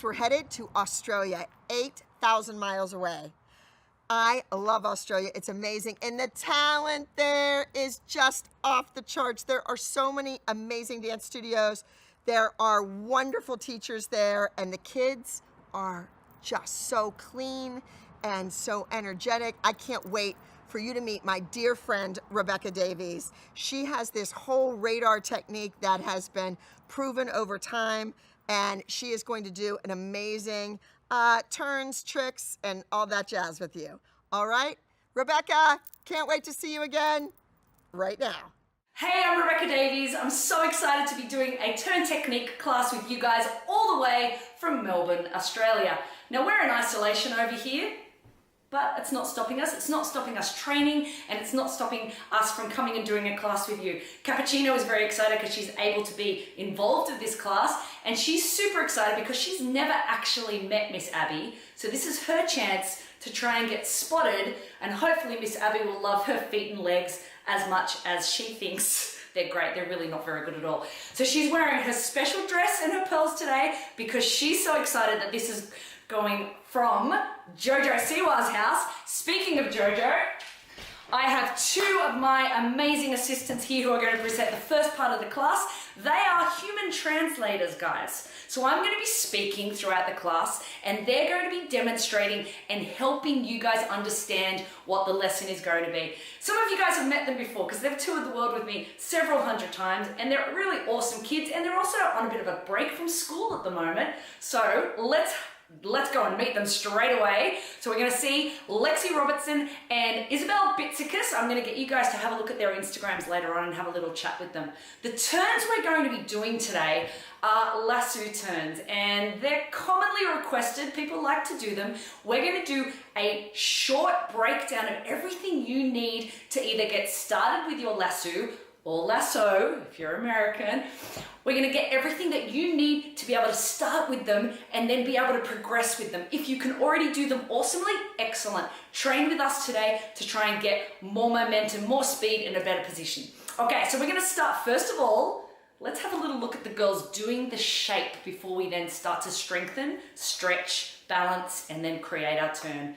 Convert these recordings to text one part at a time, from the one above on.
we're headed to Australia, 8,000 miles away. I love Australia. It's amazing. And the talent there is just off the charts. There are so many amazing dance studios. There are wonderful teachers there, and the kids are just so clean and so energetic. I can't wait for you to meet my dear friend, Rebecca Davies. She has this whole radar technique that has been proven over time, and she is going to do an amazing turns, tricks, and all that jazz with you. All right? Rebecca, can't wait to see you again right now. Hey, I'm Rebecca Davies. I'm so excited to be doing a turn technique class with you guys all the way from Melbourne, Australia. Now, we're in isolation over here, but it's not stopping us. It's not stopping us training, and it's not stopping us from coming and doing a class with you. Cappuccino is very excited because she's able to be involved with this class, and she's super excited because she's never actually met Miss Abby. So this is her chance to try and get spotted, and hopefully Miss Abby will love her feet and legs as much as she thinks they're great. They're really not very good at all. So she's wearing her special dress and her pearls today because she's so excited that this is going from Jojo Siwa's house. Speaking of Jojo, I have two of my amazing assistants here who are going to present the first part of the class. They are human translators, guys. So I'm going to be speaking throughout the class, and they're going to be demonstrating and helping you guys understand what the lesson is going to be. Some of you guys have met them before because they've toured the world with me several hundred times, and they're really awesome kids, and they're also on a bit of a break from school at the moment. So let's go and meet them straight away. So we're going to see Lexi Robertson and Isabel Bitsikis. I'm going to get you guys to have a look at their Instagrams later on and have a little chat with them. The turns we're going to be doing today are lasso turns, and they're commonly requested. People like to do them. We're going to do a short breakdown of everything you need to either get started with your lasso or lasso, if you're American. We're gonna get everything that you need to be able to start with them and then be able to progress with them. If you can already do them awesomely, excellent. Train with us today to try and get more momentum, more speed, in a better position. Okay, so we're gonna start, first of all, let's have a little look at the girls doing the shape before we then start to strengthen, stretch, balance, and then create our turn.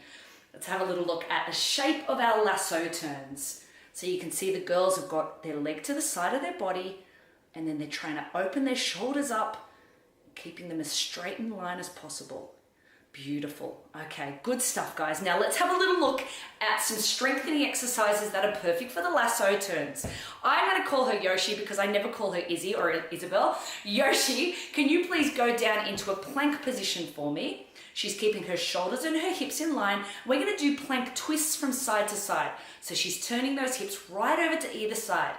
Let's have a little look at the shape of our lasso turns. So you can see the girls have got their leg to the side of their body, and then they're trying to open their shoulders up, keeping them as straight in line as possible. Beautiful. Okay, good stuff, guys. Now let's have a little look at some strengthening exercises that are perfect for the lasso turns. I'm going to call her Yoshi because I never call her Izzy or Isabel. Yoshi, can you please go down into a plank position for me? She's keeping her shoulders and her hips in line. We're going to do plank twists from side to side. So she's turning those hips right over to either side.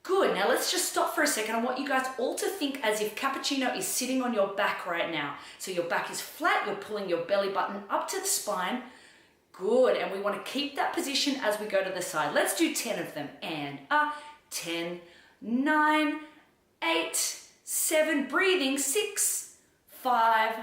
Good. Now let's just stop for a second. I want you guys all to think as if Cappuccino is sitting on your back right now. So your back is flat. You're pulling your belly button up to the spine. Good. And we want to keep that position as we go to the side. Let's do 10 of them. And 10, 9, 8, 7, breathing, 6, 5,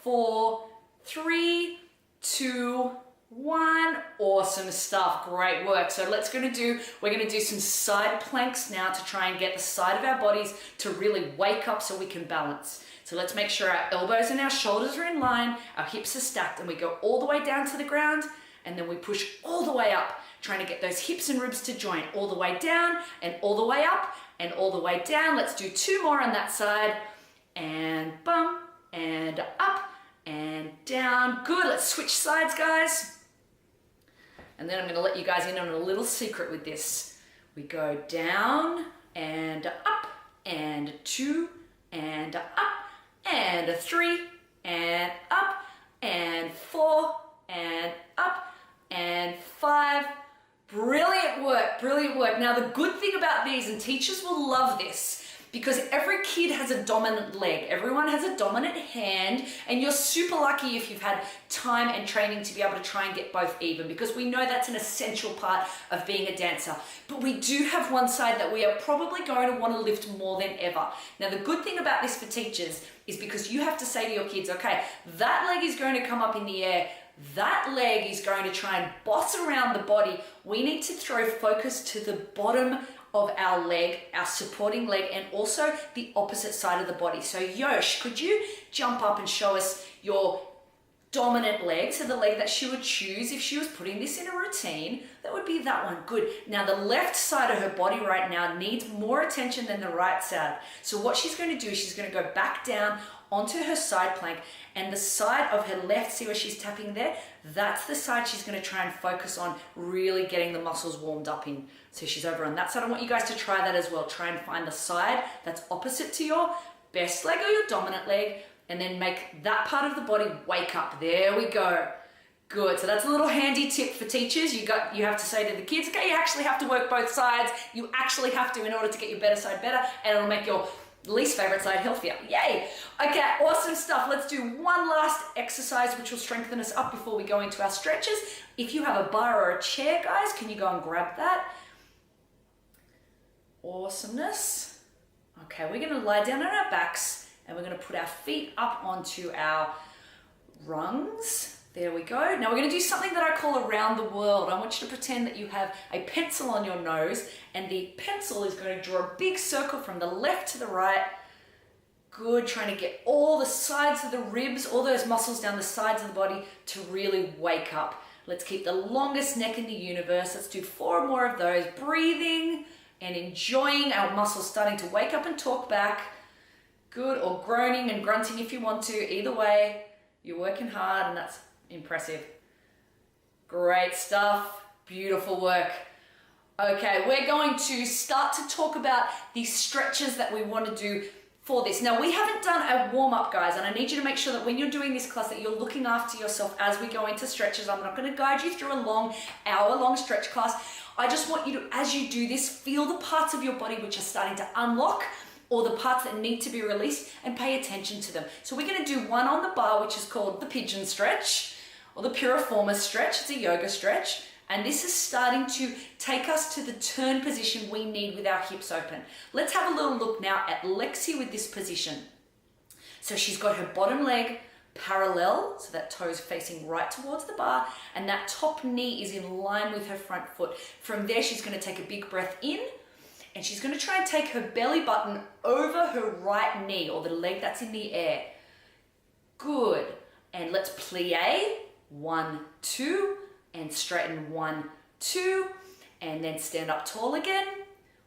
4, 3, 2, 1. Awesome stuff. Great work. So we're going to do some side planks now to try and get the side of our bodies to really wake up so we can balance. So let's make sure our elbows and our shoulders are in line, our hips are stacked, and we go all the way down to the ground, and then we push all the way up, trying to get those hips and ribs to join, all the way down and all the way up and all the way down. Let's do 2 more on that side, and bum, and up, and down. Good. Let's switch sides, guys. And then I'm going to let you guys in on a little secret with this. We go down and up, and 2, and up, and 3, and up, and 4, and up, and 5. Brilliant work, brilliant work. Now the good thing about these, and teachers will love this, because every kid has a dominant leg, everyone has a dominant hand, and you're super lucky if you've had time and training to be able to try and get both even, because we know that's an essential part of being a dancer. But we do have one side that we are probably going to want to lift more than ever. Now the good thing about this for teachers is because you have to say to your kids, okay, that leg is going to come up in the air, that leg is going to try and boss around the body. We need to throw focus to the bottom of our leg, our supporting leg, and also the opposite side of the body. So Yosh, could you jump up and show us your dominant leg, so the leg that she would choose if she was putting this in a routine? That would be that one. Good. Now the left side of her body right now needs more attention than the right side. So what she's going to do is she's going to go back down onto her side plank, and the side of her left, see where she's tapping there? That's the side she's going to try and focus on really getting the muscles warmed up in. So she's over on that side. I want you guys to try that as well. Try and find the side that's opposite to your best leg or your dominant leg, and then make that part of the body wake up. There we go. Good. So that's a little handy tip for teachers. You have to say to the kids, okay, you actually have to work both sides. You actually have to in order to get your better side better, and it'll make your least favorite side healthier. Yay. Okay, awesome stuff. Let's do one last exercise which will strengthen us up before we go into our stretches. If you have a bar or a chair, guys, can you go and grab that? Awesomeness. Okay, we're going to lie down on our backs and we're going to put our feet up onto our rungs. There we go. Now we're going to do something that I call around the world. I want you to pretend that you have a pencil on your nose, and the pencil is going to draw a big circle from the left to the right. Good, trying to get all the sides of the ribs, all those muscles down the sides of the body to really wake up. Let's keep the longest neck in the universe. Let's do 4 more of those. Breathing and enjoying our muscles starting to wake up and talk back. Good, or groaning and grunting if you want to. Either way, you're working hard, and that's impressive. Great stuff. Beautiful work. Okay, we're going to start to talk about the stretches that we want to do for this. Now, we haven't done a warm-up, guys, and I need you to make sure that when you're doing this class that you're looking after yourself as we go into stretches. I'm not going to guide you through a long, hour-long stretch class. I just want you to, as you do this, feel the parts of your body which are starting to unlock, or the parts that need to be released, and pay attention to them. So we're going to do one on the bar, which is called the pigeon stretch, or the piriformis stretch. It's a yoga stretch. And this is starting to take us to the turn position we need with our hips open. Let's have a little look now at Lexi with this position. So she's got her bottom leg parallel, so that toe's facing right towards the bar, and that top knee is in line with her front foot. From there, she's going to take a big breath in, and she's going to try and take her belly button over her right knee, or the leg that's in the air. Good. And let's plie. 1, 2, and straighten 1, 2, and then stand up tall again.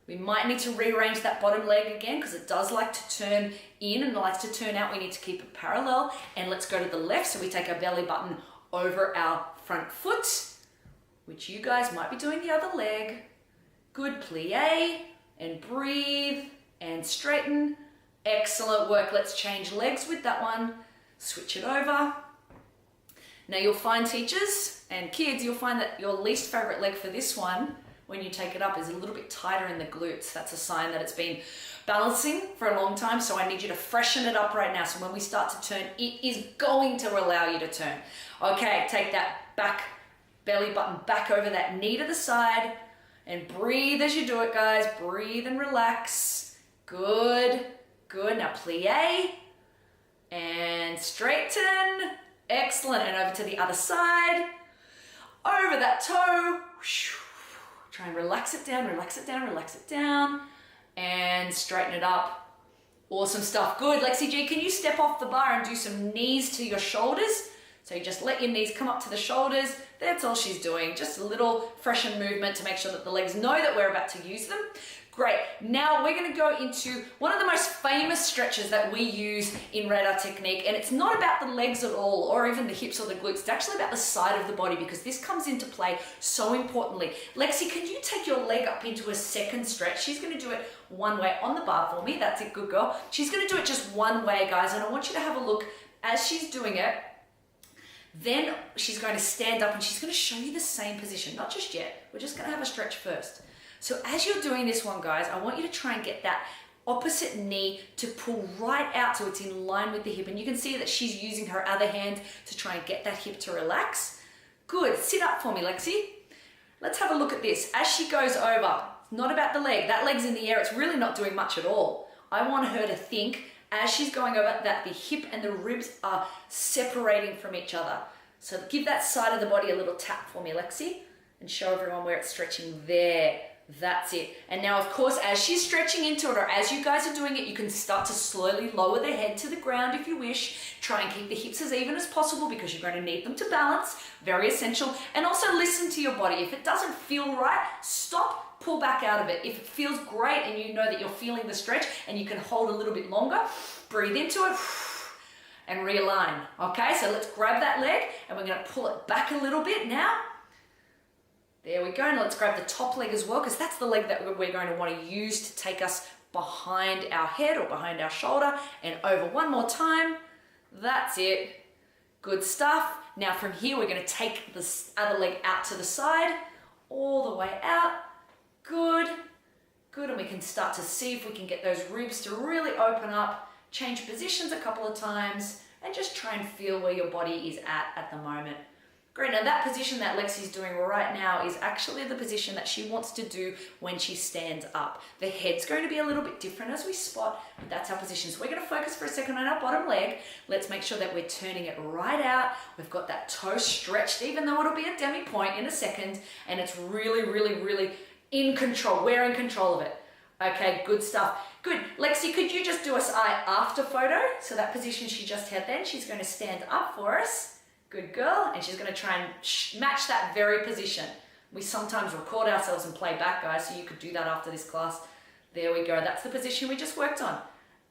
We might need to rearrange that bottom leg again because it does like to turn in and likes to turn out. We need to keep it parallel. And let's go to the left. So we take our belly button over our front foot, which you guys might be doing the other leg. Good, plie, and breathe, and straighten. Excellent work. Let's change legs with that one. Switch it over. Now you'll find, teachers and kids, you'll find that your least favorite leg for this one, when you take it up, is a little bit tighter in the glutes. That's a sign that it's been balancing for a long time. So I need you to freshen it up right now. So when we start to turn, it is going to allow you to turn. Okay, take that back belly button back over that knee to the side, and breathe as you do it, guys. Breathe and relax. Good, good. Now plie and straighten. Excellent. And over to the other side. Over that toe. Try and relax it down, relax it down, relax it down. And straighten it up. Awesome stuff. Good. Lexi G, can you step off the bar and do some knees to your shoulders? So you just let your knees come up to the shoulders. That's all she's doing. Just a little freshen movement to make sure that the legs know that we're about to use them. Great. Now we're going to go into one of the most famous stretches that we use in radar technique, and it's not about the legs at all, or even the hips or the glutes. It's actually about the side of the body, because this comes into play so importantly. Lexi, can you take your leg up into a second stretch? She's going to do it one way on the bar for me. That's it, good girl. She's going to do it just one way, guys, and I want you to have a look as she's doing it. Then she's going to stand up and she's going to show you the same position. Not just yet. We're just going to have a stretch first. So as you're doing this one, guys, I want you to try and get that opposite knee to pull right out so it's in line with the hip. And you can see that she's using her other hand to try and get that hip to relax. Good. Sit up for me, Lexi. Let's have a look at this. As she goes over, it's not about the leg. That leg's in the air. It's really not doing much at all. I want her to think, as she's going over, that the hip and the ribs are separating from each other. So give that side of the body a little tap for me, Lexi, and show everyone where it's stretching there. That's it. And now, of course, as she's stretching into it, or as you guys are doing it, you can start to slowly lower the head to the ground if you wish. Try and keep the hips as even as possible because you're going to need them to balance. Very essential. And also listen to your body. If it doesn't feel right, stop, pull back out of it. If it feels great and you know that you're feeling the stretch and you can hold a little bit longer, breathe into it and realign. Okay, so let's grab that leg and we're going to pull it back a little bit now. There we go, and let's grab the top leg as well because that's the leg that we're going to want to use to take us behind our head or behind our shoulder and over one more time. That's it. Good stuff. Now from here, we're going to take this other leg out to the side, all the way out. Good, good, and we can start to see if we can get those ribs to really open up, change positions a couple of times, and just try and feel where your body is at the moment. Great, now that position that Lexi's doing right now is actually the position that she wants to do when she stands up. The head's going to be a little bit different as we spot, but that's our position. So we're going to focus for a second on our bottom leg. Let's make sure that we're turning it right out. We've got that toe stretched, even though it'll be a demi point in a second, and it's really, really, really in control. We're in control of it. Okay, good stuff. Good. Lexi, could you just do us eye after photo? So that position she just had then, she's going to stand up for us. Good girl, and she's going to try and match that very position. We sometimes record ourselves and play back, guys, so you could do that after this class. There we go, that's the position we just worked on.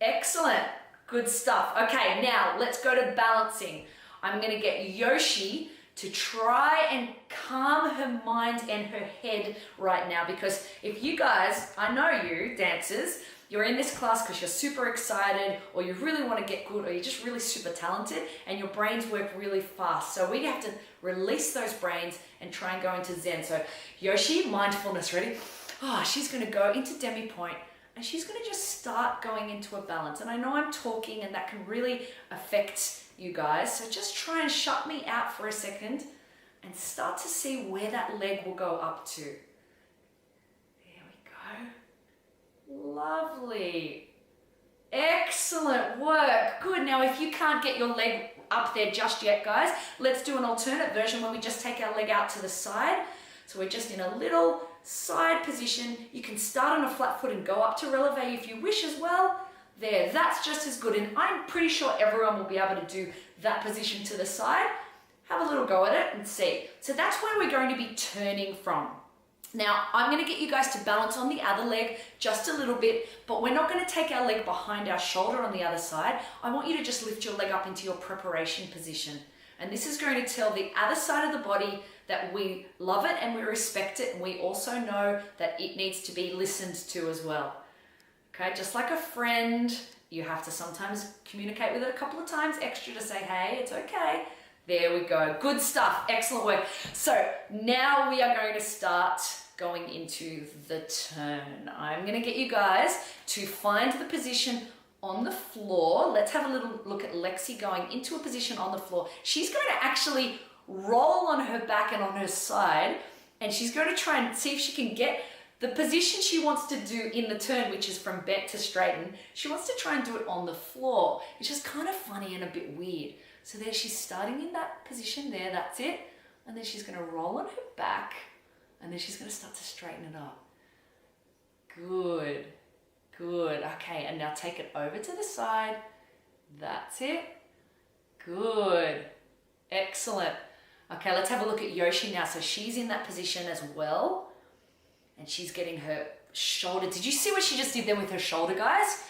Excellent, good stuff. Okay, now let's go to balancing. I'm going to get Yoshi to try and calm her mind and her head right now, because if you guys, I know you dancers, you're in this class because you're super excited or you really want to get good or you're just really super talented and your brains work really fast. So we have to release those brains and try and go into Zen. So Yoshi, mindfulness, ready? Oh, she's going to go into demi point and she's going to just start going into a balance. And I know I'm talking and that can really affect you guys. So just try and shut me out for a second and start to see where that leg will go up to. Lovely. Excellent work. Good. Now, if you can't get your leg up there just yet, guys, let's do an alternate version where we just take our leg out to the side. So we're just in a little side position. You can start on a flat foot and go up to releve if you wish as well. There, that's just as good. And I'm pretty sure everyone will be able to do that position to the side. Have a little go at it and see. So that's where we're going to be turning from. Now, I'm going to get you guys to balance on the other leg just a little bit, but we're not going to take our leg behind our shoulder on the other side. I want you to just lift your leg up into your preparation position. And this is going to tell the other side of the body that we love it and we respect it, and we also know that it needs to be listened to as well. Okay, just like a friend, you have to sometimes communicate with it a couple of times extra to say, hey, it's okay. There we go. Good stuff. Excellent work. So now we are going to start going into the turn. I'm going to get you guys to find the position on the floor. Let's have a little look at Lexi going into a position on the floor. She's going to actually roll on her back and on her side, and she's going to try and see if she can get the position she wants to do in the turn, which is from bent to straighten. She wants to try and do it on the floor, which is kind of funny and a bit weird. So there she's starting in that position there, that's it. And then she's going to roll on her back and then she's going to start to straighten it up. Good, good. Okay, and now take it over to the side. That's it. Good, excellent. Okay, let's have a look at Yoshi now. So she's in that position as well. And she's getting her shoulder. Did you see what she just did there with her shoulder, guys?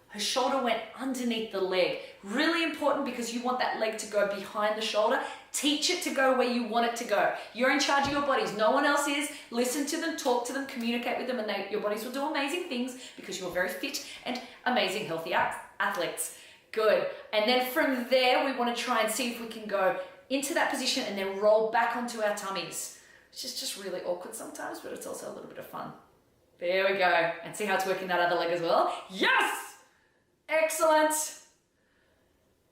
Her shoulder went underneath the leg. Really important because you want that leg to go behind the shoulder. Teach it to go where you want it to go. You're in charge of your bodies. No one else is. Listen to them, talk to them, communicate with them, and your bodies will do amazing things because you're very fit and amazing, healthy athletes. Good. And then from there, we want to try and see if we can go into that position and then roll back onto our tummies, which is just really awkward sometimes, but it's also a little bit of fun. There we go. And see how it's working that other leg as well? Yes! Excellent.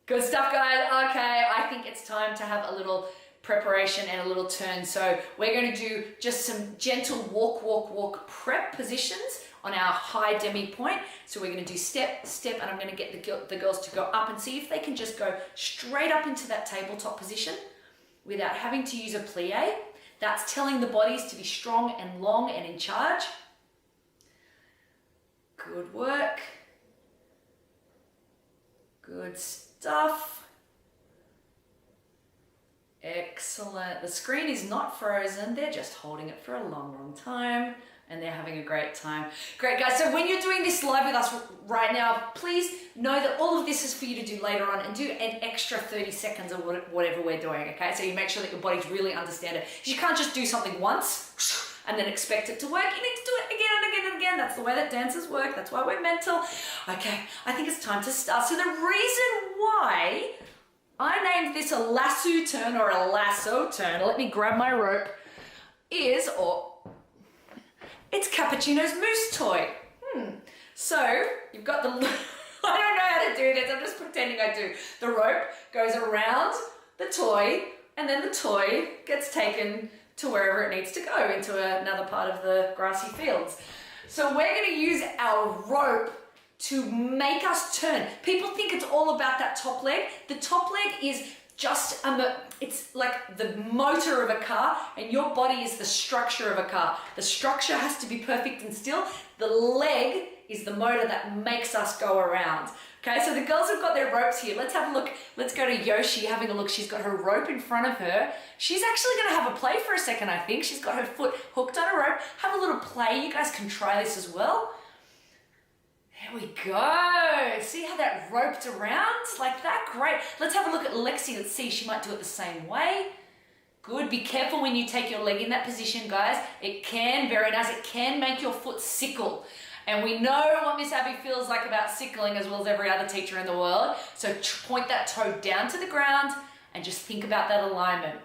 Good stuff, guys. Okay, I think it's time to have a little preparation and a little turn. So we're going to do just some gentle walk, walk, walk prep positions on our high demi point. So we're going to do step, step, and I'm going to get the girls to go up and see if they can just go straight up into that tabletop position without having to use a plie. That's telling the bodies to be strong and long and in charge. Good work. Good stuff. Excellent. The screen is not frozen. They're just holding it for a long, long time and they're having a great time. Great, guys. So when you're doing this live with us right now, please know that all of this is for you to do later on and do an extra 30 seconds of whatever we're doing, okay? So you make sure that your bodies really understand it. You can't just do something once and then expect it to work. You need to do it again and again and again. That's the way that dancers work. That's why we're mental. Okay, I think it's time to start. So the reason why I named this a lasso turn or a lasso turn, let me grab my rope, is, it's Cappuccino's moose toy. So you've got the, I don't know how to do this, I'm just pretending I do. The rope goes around the toy and then the toy gets taken to wherever it needs to go, into another part of the grassy fields. So we're gonna use our rope to make us turn. People think it's all about that top leg. The top leg is just, it's like the motor of a car and your body is the structure of a car. The structure has to be perfect and still. The leg is the motor that makes us go around. Okay, so the girls have got their ropes here. Let's have a look. Let's go to Yoshi having a look. She's got her rope in front of her. She's actually gonna have a play for a second, I think. She's got her foot hooked on a rope. Have a little play. You guys can try this as well. There we go. See how that roped around like that? Great. Let's have a look at Lexi. Let's see, she might do it the same way. Good. Be careful when you take your leg in that position, guys. It can, very nice, it can make your foot sickle. And we know what Miss Abby feels like about sickling as well as every other teacher in the world. So point that toe down to the ground and just think about that alignment.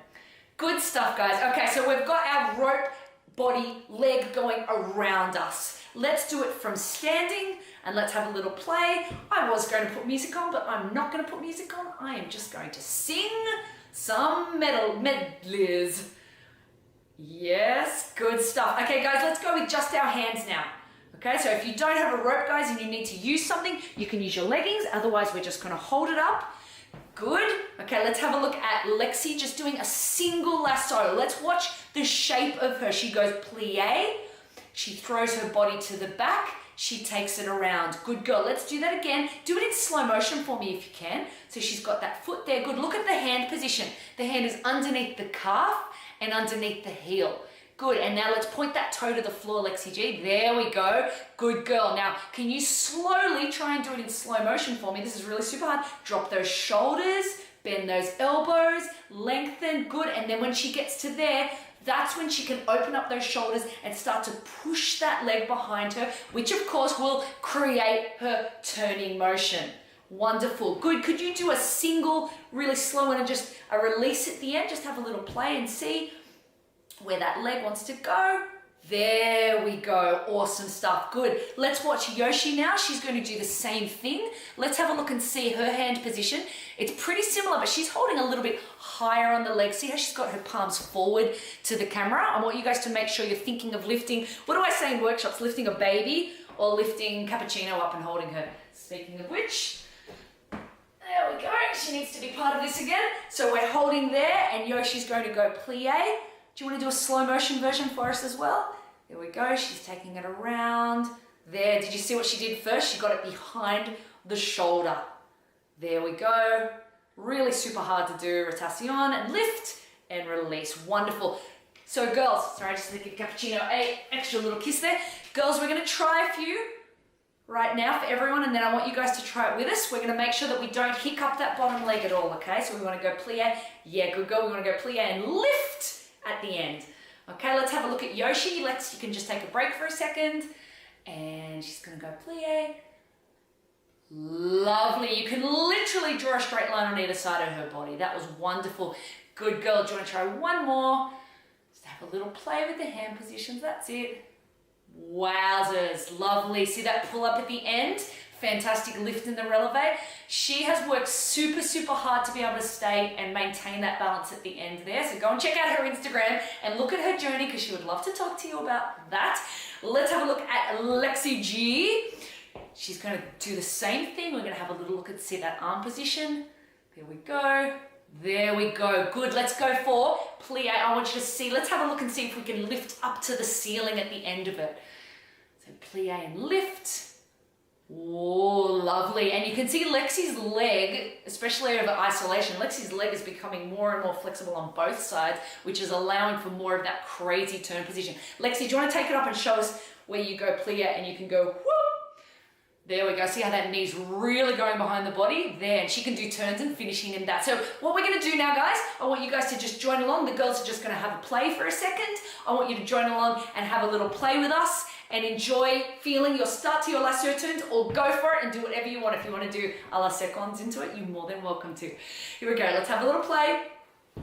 Good stuff, guys. Okay, so we've got our rope, body, leg going around us. Let's do it from standing and let's have a little play. I was going to put music on, but I'm not going to put music on. I am just going to sing some medleys. Yes, good stuff. Okay, guys, let's go with just our hands now. Okay, so if you don't have a rope, guys, and you need to use something, you can use your leggings. Otherwise, we're just going to hold it up. Good. Okay, let's have a look at Lexi just doing a single lasso. Let's watch the shape of her. She goes plie. She throws her body to the back. She takes it around. Good girl. Let's do that again. Do it in slow motion for me if you can. So she's got that foot there. Good. Look at the hand position. The hand is underneath the calf and underneath the heel. Good. And now let's point that toe to the floor, Lexi G. There we go. Good girl. Now, can you slowly try and do it in slow motion for me? This is really super hard. Drop those shoulders, bend those elbows, lengthen. Good. And then when she gets to there, that's when she can open up those shoulders and start to push that leg behind her, which of course will create her turning motion. Wonderful. Good. Could you do a single, really slow one and just a release at the end? Just have a little play and see where that leg wants to go. There we go. Awesome stuff. Good. Let's watch Yoshi now. She's going to do the same thing. Let's have a look and see her hand position. It's pretty similar, but she's holding a little bit higher on the leg. See how she's got her palms forward to the camera? I want you guys to make sure you're thinking of lifting, what do I say in workshops? Lifting a baby or lifting Cappuccino up and holding her. Speaking of which, there we go. She needs to be part of this again. So we're holding there and Yoshi's going to go plie. Do you want to do a slow motion version for us as well? There we go. She's taking it around. There. Did you see what she did first? She got it behind the shoulder. There we go. Really super hard to do. Rotation and lift and release. Wonderful. So girls, sorry, just to give Cappuccino an extra little kiss there. Girls, we're going to try a few right now for everyone, and then I want you guys to try it with us. We're going to make sure that we don't hiccup that bottom leg at all, okay? So we want to go plie. Yeah, good girl. We want to go plie and lift at the end. Okay, let's have a look at Yoshi. You can just take a break for a second. And she's going to go plie. Lovely. You can literally draw a straight line on either side of her body. That was wonderful. Good girl. Do you want to try one more? Just have a little play with the hand positions. That's it. Wowzers. Lovely. See that pull up at the end? Fantastic lift in the releve. She has worked super, super hard to be able to stay and maintain that balance at the end there. So go and check out her Instagram and look at her journey because she would love to talk to you about that. Let's have a look at Lexi G. She's going to do the same thing. We're going to have a little look and see that arm position. There we go. There we go. Good. Let's go for plie. I want you to see. Let's have a look and see if we can lift up to the ceiling at the end of it. So plie and lift. Lovely, and you can see Lexi's leg, especially over isolation, Lexi's leg is becoming more and more flexible on both sides, which is allowing for more of that crazy turn position. Lexi, do you want to take it up and show us where you go plie and you can go whoop? There we go. See how that knee's really going behind the body? There, and she can do turns and finishing in that. So what we're going to do now, guys, I want you guys to just join along. The girls are just going to have a play for a second. I want you to join along and have a little play with us and enjoy feeling your start to your lasso turns, or go for it and do whatever you want. If you want to do a la seconds into it, you're more than welcome to. Here we go. Let's have a little play.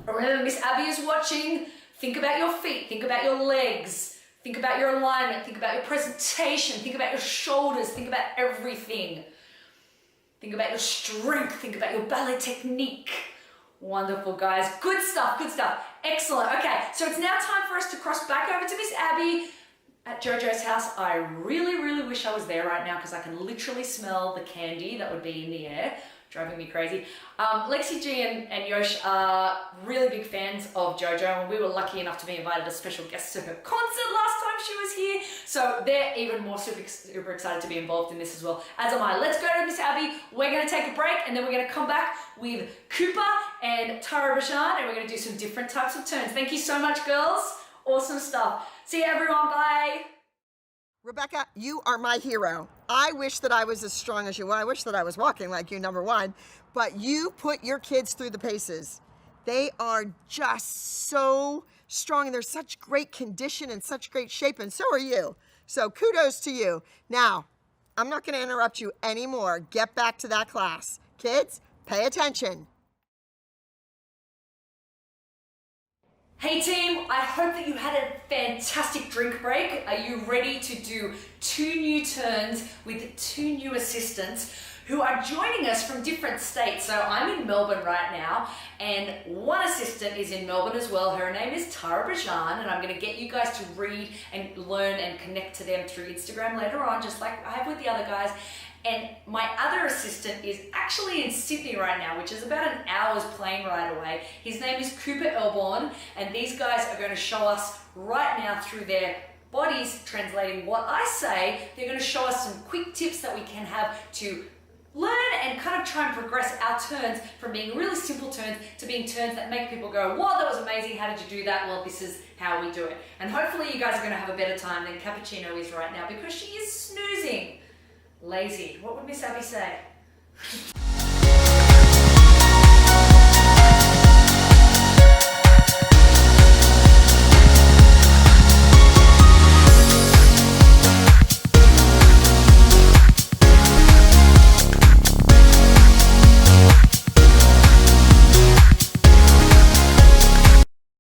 Remember, Miss Abby is watching. Think about your feet. Think about your legs. Think about your alignment, think about your presentation, think about your shoulders, think about everything. Think about your strength, think about your ballet technique. Wonderful, guys. Good stuff, good stuff. Excellent. Okay, so it's now time for us to cross back over to Miss Abby at Jojo's house. I really, really wish I was there right now because I can literally smell the candy that would be in the air. Driving me crazy. Lexi G and Yosh are really big fans of Jojo, and we were lucky enough to be invited as special guests to her concert last time she was here. So they're even more super excited to be involved in this as well, as am I. Let's go to Miss Abby. We're going to take a break, and then we're going to come back with Cooper and Tara Bajan, and we're going to do some different types of turns. Thank you so much, girls. Awesome stuff. See you, everyone. Bye. Rebecca, you are my hero. I wish that I was as strong as you. Well, I wish that I was walking like you, number one, but you put your kids through the paces. They are just so strong, and they're such great condition and such great shape, and so are you. So kudos to you. Now, I'm not going to interrupt you anymore. Get back to that class. Kids, pay attention. Hey team, I hope that you had a fantastic drink break. Are you ready to do 2 new turns with 2 new assistants who are joining us from different states? So I'm in Melbourne right now, and one assistant is in Melbourne as well. Her name is Tara Bajan, and I'm going to get you guys to read and learn and connect to them through Instagram later on, just like I have with the other guys. And my other assistant is actually in Sydney right now, which is about an hour's plane ride away. His name is Cooper Elborn, and these guys are going to show us right now through their bodies translating what I say. They're going to show us some quick tips that we can have to learn and kind of try and progress our turns from being really simple turns to being turns that make people go, wow, that was amazing, how did you do that? Well, this is how we do it. And hopefully you guys are going to have a better time than Cappuccino is right now, because she is snoozing. Lazy. What would Miss Abby say?